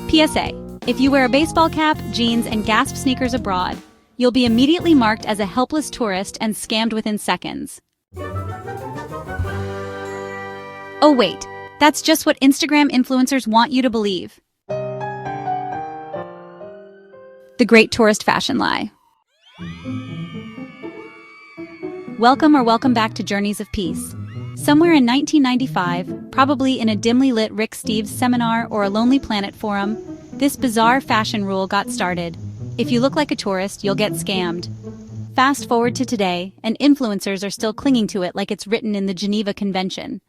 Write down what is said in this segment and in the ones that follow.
PSA: if you wear a baseball cap, jeans, and Gasp sneakers abroad, you'll be immediately marked as a helpless tourist and scammed within seconds. Oh wait, that's just what Instagram influencers want you to believe. The Great Tourist Fashion Lie. Welcome back to Journeys of Peace. Somewhere in 1995, probably in a dimly lit Rick Steves seminar or a Lonely Planet forum, this bizarre fashion rule got started. If you look like a tourist, you'll get scammed. Fast forward to today, and influencers are still clinging to it like it's written in the Geneva Convention.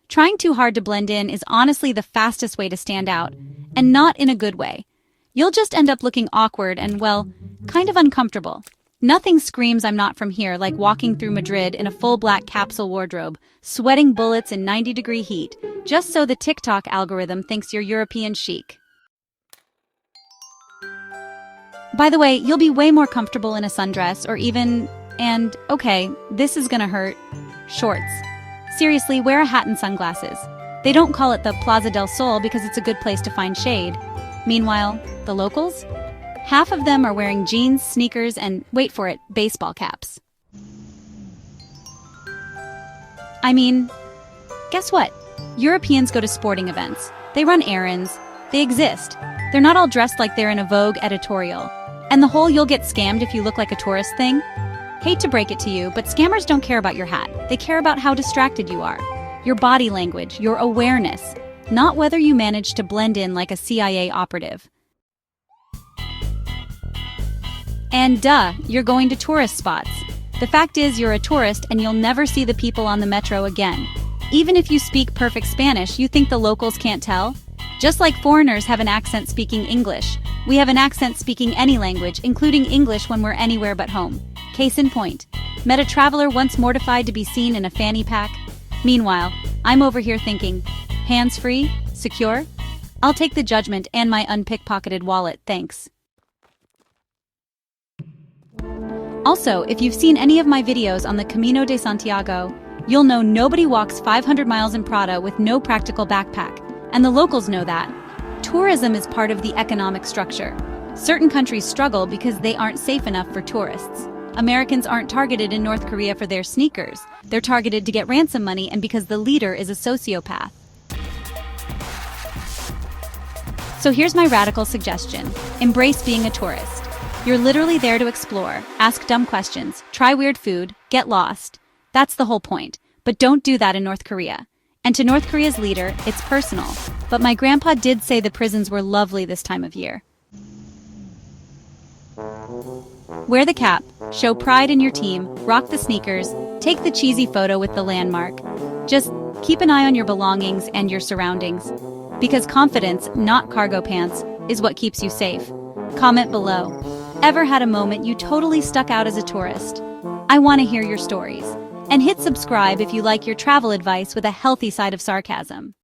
Trying too hard to blend in is honestly the fastest way to stand out, and not in a good way. You'll just end up looking awkward and, well, kind of uncomfortable. Nothing screams I'm not from here like walking through Madrid in a full black capsule wardrobe, sweating bullets in 90-degree heat, just so the TikTok algorithm thinks you're European chic. By the way, you'll be way more comfortable in a sundress or even, and okay, this is gonna hurt, shorts. Seriously, wear a hat and sunglasses. They don't call it the Plaza del Sol because it's a good place to find shade. Meanwhile, the locals? Half of them are wearing jeans, sneakers, and, wait for it, baseball caps. I mean, guess what? Europeans go to sporting events. They run errands. They exist. They're not all dressed like they're in a Vogue editorial. And the whole "you'll get scammed if you look like a tourist" thing? Hate to break it to you, but scammers don't care about your hat. They care about how distracted you are. Your body language, your awareness, not whether you manage to blend in like a CIA operative. And duh, you're going to tourist spots. The fact is you're a tourist and you'll never see the people on the metro again. Even if you speak perfect Spanish, you think the locals can't tell? Just like foreigners have an accent speaking English, we have an accent speaking any language, including English when we're anywhere but home. Case in point. Met a traveler once mortified to be seen in a fanny pack. Meanwhile, I'm over here thinking, hands-free? Secure? I'll take the judgment and my unpickpocketed wallet, thanks. Also, if you've seen any of my videos on the Camino de Santiago, you'll know nobody walks 500 miles in Prada with no practical backpack, and the locals know that. Tourism is part of the economic structure. Certain countries struggle because they aren't safe enough for tourists. Americans aren't targeted in North Korea for their sneakers. They're targeted to get ransom money and because the leader is a sociopath. So here's my radical suggestion. Embrace being a tourist. You're literally there to explore, ask dumb questions, try weird food, get lost. That's the whole point. But don't do that in North Korea. And to North Korea's leader, it's personal. But my grandpa did say the prisons were lovely this time of year. Wear the cap, show pride in your team, rock the sneakers, take the cheesy photo with the landmark. Just keep an eye on your belongings and your surroundings. Because confidence, not cargo pants, is what keeps you safe. Comment below. Ever had a moment you totally stuck out as a tourist? I want to hear your stories. And hit subscribe if you like your travel advice with a healthy side of sarcasm.